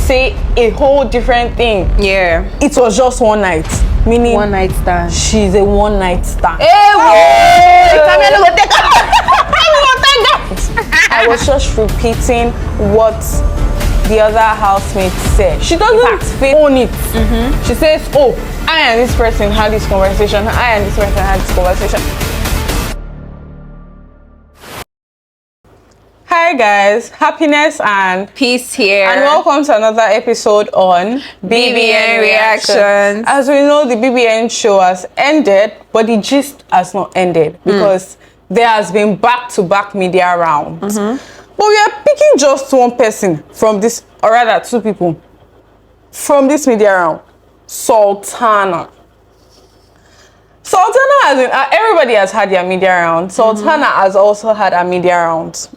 say a whole different thing. Yeah. It was just one night. Meaning One night stand. she's a one night stand. I was just repeating what the other housemate said. She doesn't own it. She says, oh, I and this person had this conversation. I and this person had this conversation. Hi guys, happiness and Peace here. and welcome to another episode on BBN Reactions. As we know, the BBN show has ended, but the gist has not ended because there has been back-to-back media rounds. But we are picking just one person from this, or rather two people from this media round. Sultana. Sultana has been, everybody has had their media round. Sultana has also had a media round.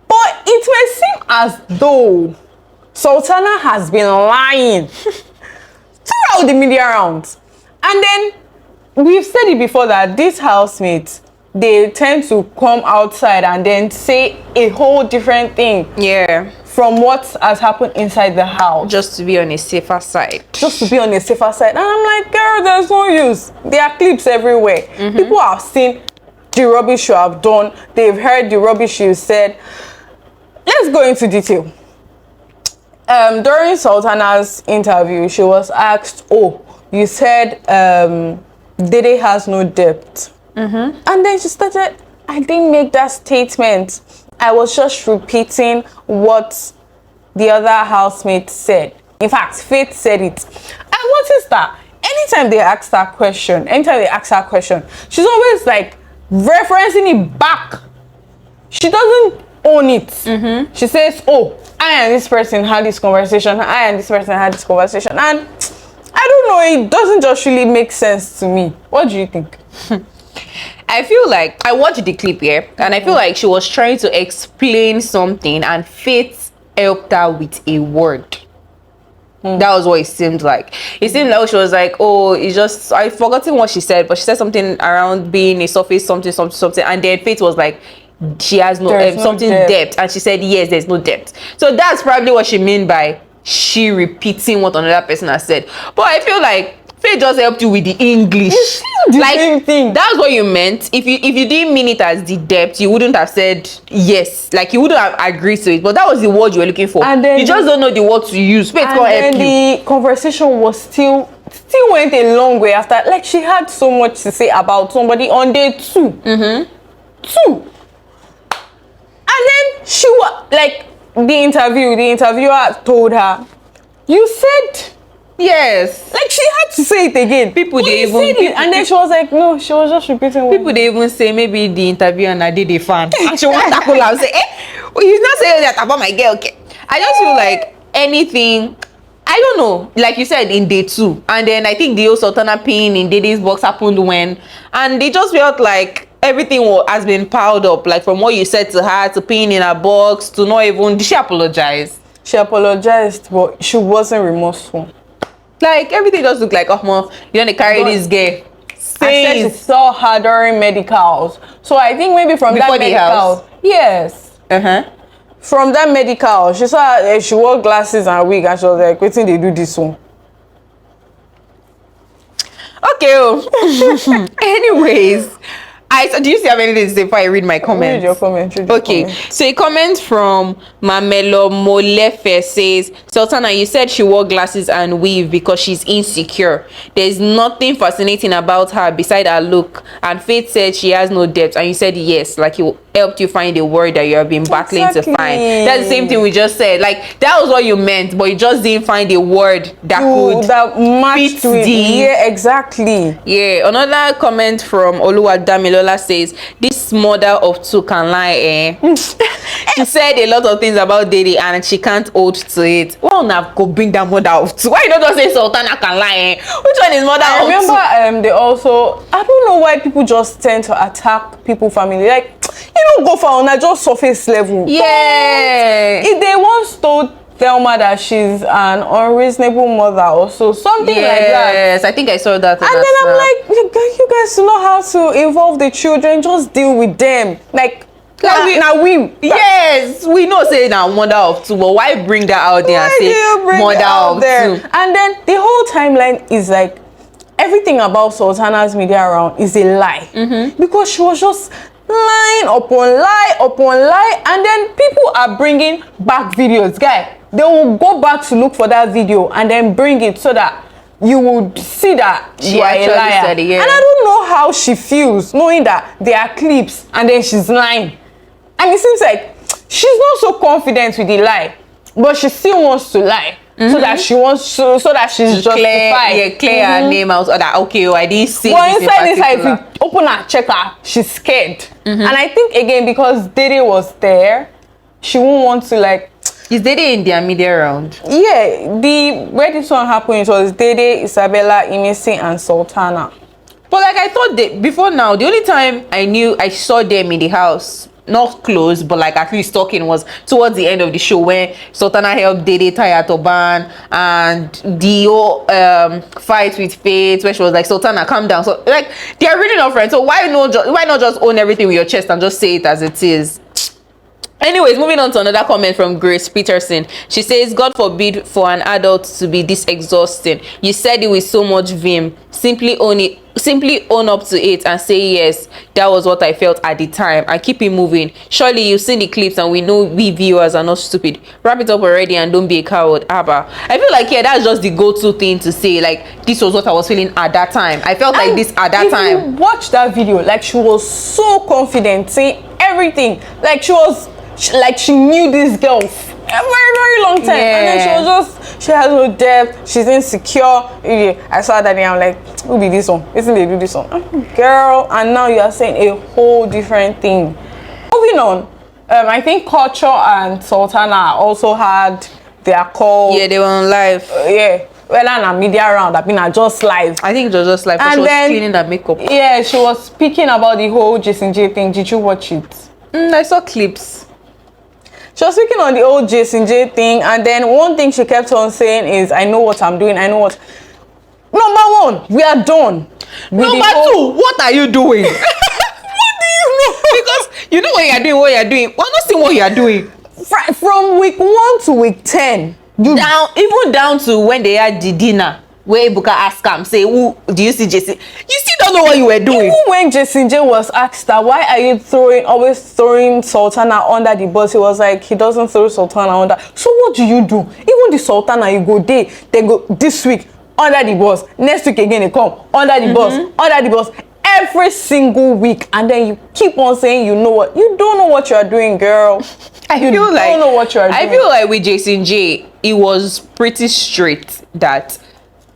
But it may seem as though Sultana has been lying throughout the media rounds. And then we've said it before that these housemates, they tend to come outside and then say a whole different thing. Yeah. From what has happened inside the house. Just to be on a safer side. Just to be on a safer side. And I'm like, girl, there's no use. There are clips everywhere. People have seen the rubbish you have done. They've heard the rubbish you said. Let's go into detail. During Sultana's interview, she was asked, oh, you said Dede has no debt. And then she started, I didn't make that statement. I was just repeating what the other housemate said. In fact, Faith said it. I noticed that anytime they ask her question, she's always like referencing it back. She doesn't own it. She says, oh, I and this person had this conversation. I and this person had this conversation. And I don't know, it doesn't just really make sense to me. What do you think? I feel like I watched the clip here, and I feel like she was trying to explain something, and Faith helped her with a word. That was what it seemed like. It seemed like she was like, oh, it's just, I've forgotten what she said, but she said something around being a surface, something, and then Faith was like, she has no, something debt, and she said, yes, there's no debt. So that's probably what she meant by she repeating what another person has said. But I feel like Faith just helped you with the English. It's still the same thing. That's what you meant. If you didn't mean it as the debt, you wouldn't have said yes. Like you wouldn't have agreed to it. But that was the word you were looking for. And then you just don't know the word to use. Faith can't help you. The conversation was still went a long way after. Like she had so much to say about somebody on day 2. Two. And then she was like, the interviewer told her, you said yes. Like she had to say it again. And then she was like, no, she was just repeating. People they even say maybe the interviewer and I did a fan. And she wants to tackle her and say, well, you not saying that about my girl. Okay. I just feel like anything, I don't know, like you said in day 2. And then I think the whole Sultana pin in Dede's box happened when, and they just felt like everything has been piled up, like from what you said to her, to pin in her box, to not even, did she apologize? She apologized, but she wasn't remorseful. Like everything just looked like, oh man, you want to carry this girl. I said she saw her during medicals. So I think maybe from before that medical. Yes. From that medical, she saw she wore glasses and wig and she was like, waiting they do this one. Okay. Anyways, do you have anything to say before I read my comments? Read your comment. Okay. So a comment from Mamelo Molefe says, Sultana, you said she wore glasses and weave because she's insecure. There's nothing fascinating about her beside her look. And Faith said she has no debt. And you said yes, like he helped you find a word that you have been battling to find. That's the same thing we just said. Like that was what you meant, but you just didn't find a word that matched with yeah, exactly. Yeah. Another comment from Oluwadamilola says, this mother of 2 can lie. She said a lot of things about Dede and she can't hold to it. Well, now go bring that mother of 2. Why you don't just say Sultana can lie? Which one is mother of 2? I remember they also, I don't know why people just tend to attack people family. Like, you don't go for on a just surface level. Yeah. If they once told Thelma that she's an unreasonable mother or so, something like that. Yes, I think I saw that. And then I'm like, you guys know how to involve the children, just deal with them. Like, Yes, we know say now mother of two, but why bring that out there and say mother of two? And then the whole timeline is like everything about Sultana's media around is a lie, because she was just line upon lie, and then people are bringing back videos. Guy, they will go back to look for that video and then bring it so that you would see that you are a liar. Said it, yeah. And I don't know how she feels knowing that there are clips and then she's lying. And it seems like she's not so confident with the lie, but she still wants to lie. So that she wants to, so that she's justified. Clear her name out. Or that okay, I didn't see. But inside, if you open her, check her, she's scared. And I think again because Dede was there, she won't want to like. Is Dede in their media round? Yeah, where this one happened, it was Dede, Isabella, Imisi, and Sultana. But like I thought before now, the only time I saw them in the house, not close, but like at least talking, was towards the end of the show when Sultana helped Dede tie her turban, and the whole fight with Faith where she was like, Sultana, calm down. So like they are really not friends. So why not just own everything with your chest and just say it as it is? Anyways, moving on to another comment from Grace Peterson. She says, God forbid for an adult to be this exhausting. You said it with so much vim. Simply own up to it and say yes, that was what I felt at the time, and keep it moving. Surely you've seen the clips and we know we viewers are not stupid. Wrap it up already and don't be a coward. Abba. I feel like that's just the go-to thing to say, like this was what I was feeling at that time. I felt like this at that time. If you watch that video, like she was so confident saying everything, like she knew this girl a very, very long time. And then she has no depth, she's insecure. I saw that and I'm like, who be this one? Isn't they do this one? Girl, and now you are saying a whole different thing. Moving on, I think Culture and Sultana also had their call. Yeah, they were on live. Well, and a media round, I mean, just live. I think it was just live, and she was cleaning her makeup. Yeah, she was speaking about the whole Jason J thing. Did you watch it? I saw clips. She was speaking on the old Jason J thing, and then one thing she kept on saying is, I know what I'm doing, I know what. Number one, we are done. Number two, what are you doing? What do you know? Because you know what you're doing. We're not seeing what you're doing. From week 1 to week 10. Even down to when they had the dinner, where Ibuka asked him, say, "Who do you see Jason?" You still don't know what you were doing. Even when Jason J was asked that, why are you always throwing Sultana under the bus? He was like, he doesn't throw Sultana under. So what do? Even the Sultana, you go there, they go this week under the bus, next week again they come under the bus, every single week, and then you keep on saying you don't know what you are doing, girl. I feel like with Jason J, it was pretty straight that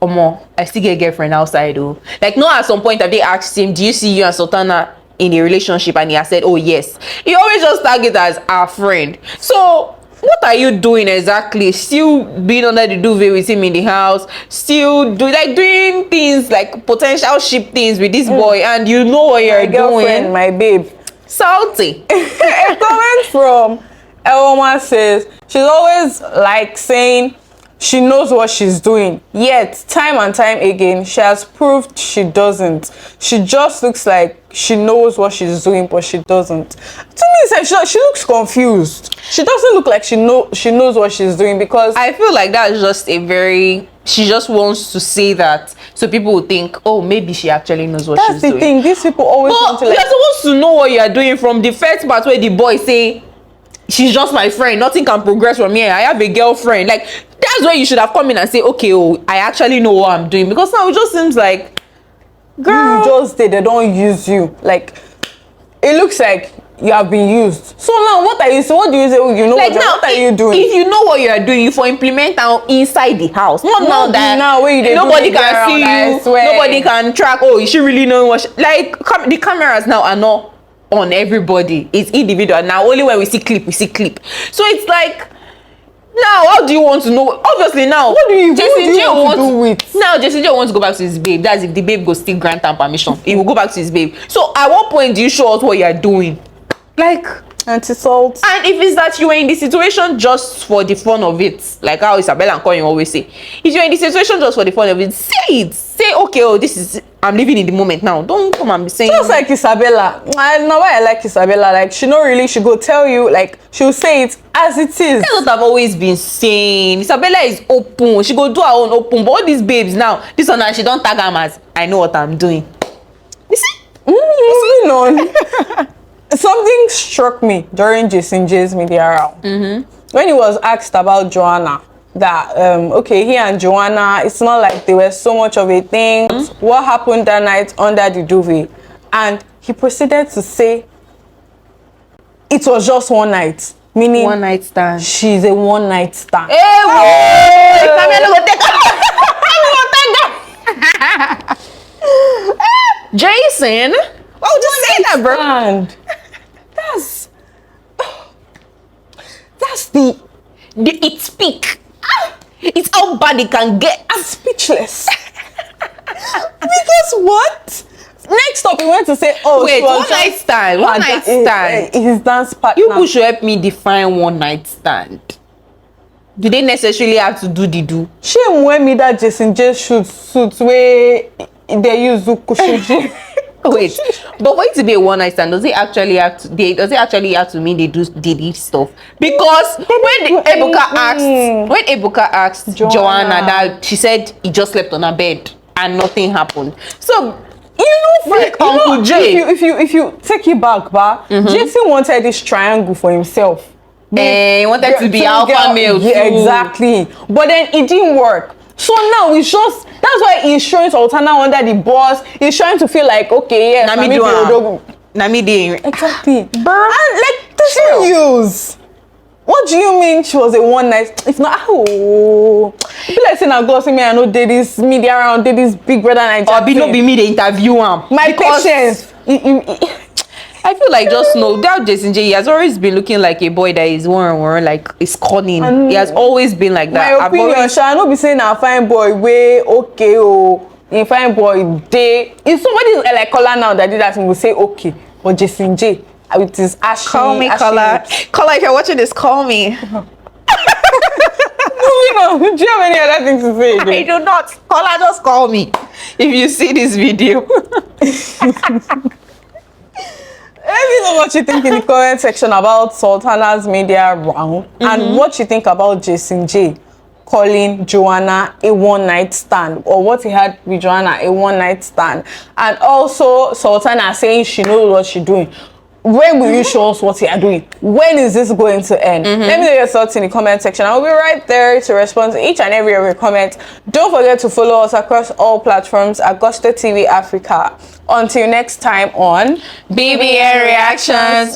I still get a girlfriend outside though. Like, no, at some point have they asked him, do you see you and Sultana in a relationship? And he has said, oh yes. He always just target as our friend. So what are you doing exactly? Still being under the duvet with him in the house, still doing things like potential ship things with this boy, and you know what you're doing. My babe. Salty. A comment from Elma says she's always like saying she knows what she's doing, yet time and time again she has proved she doesn't. She just looks like she knows what she's doing, but she doesn't. To me, it's like she looks confused. She doesn't look like she knows what she's doing, because I feel like that's just she just wants to say that so people will think, oh, maybe she actually knows what she's doing. That's the thing. These people always want to, like, you're supposed to know what you're doing from the first part where the boy say, she's just my friend, nothing can progress from here, I have a girlfriend. Like, that's where you should have come in and say, okay, I actually know what I'm doing. Because now it just seems like, girl, you just did, they don't use you. Like, it looks like you have been used. So now what do you say? Like, what are you doing? If you know what you are doing, you for implement now inside the house. Not now that nobody can see you, nobody can track, oh, is she really knowing what the cameras now are not on everybody. It's individual. Now only when we see clip. So it's like, now how do you want to know? Obviously now, what do you want to do with? Now Jason J wants to go back to his babe. That's if the babe goes still grant him permission. He will go back to his babe. So at what point do you show us what you are doing? Like, Anti-salt. And if it's that you were in the situation just for the fun of it, like how Isabella and Koyin always say, if you're in the situation just for the fun of it, say it. Say, okay, oh, this is, I'm living in the moment now. Don't come and be saying. Just like Isabella. I know why I like Isabella. Like, she go tell you, like, she'll say it as it is. That's what I've always been saying. Isabella is open. She go do her own open. But all these babes now, this one, she don't tag them as, I know what I'm doing. You see? Moving on. Something struck me during Jason J's media round. When he was asked about Joanna, that okay, he and Joanna, it's not like they were so much of a thing. What happened that night under the duvet? And he proceeded to say it was just one night, meaning One night stand. she's a one night stand. Jason, why would you say that, bro? And that's the It's peak. It's how bad it can get. I'm speechless. Because what? Next up, he went to say, "Oh, Wait, she was one night stand. One night stand. His dance partner." You people should help me define one night stand. Do they necessarily have to do the do? Shame when me that Jason J suits where they use Zukushuji. Wait, but for it to be a one night stand, does it actually have to mean they did stuff? Because when Ebuka asked Joanna that, she said he just slept on her bed and nothing happened. So like Uncle Jay, if you take it back, Jason wanted this triangle for himself. He wanted to be alpha male too. Yeah, exactly. But then it didn't work. So now it's just, that's why he's showing Sultana under the boss. He's trying to feel like, okay, yes, exactly. And like, there's no use. What do you mean she was a one night? If not, be like saying I go see me, I know did this media around, did this Big Brother Naija. Or be me the interview him. My patience. I feel like just know that Jason J, he has always been looking like a boy that is one like is cunning. He has always been like that. My opinion, shall not be saying a fine boy way okay in fine boy day. If somebody like Color now that did that, we will say okay. But Jason J, with his ashy, call me Color. Color, if you're watching this, call me. Moving on. Do you have any other things to say again? I do not. Color, just call me if you see this video. Let me know what you think in the comment section about Sultana's media round and what you think about Jason J calling Joanna a one-night stand, or what he had with Joanna a one-night stand, and also Sultana saying she knows what she's doing. When will you show us what you are doing? When is this going to end? Let me know your thoughts in the comment section. I'll be right there to respond to each and every of your comments. Don't forget to follow us across all platforms at Gusto TV Africa. Until next time on BBN Reactions.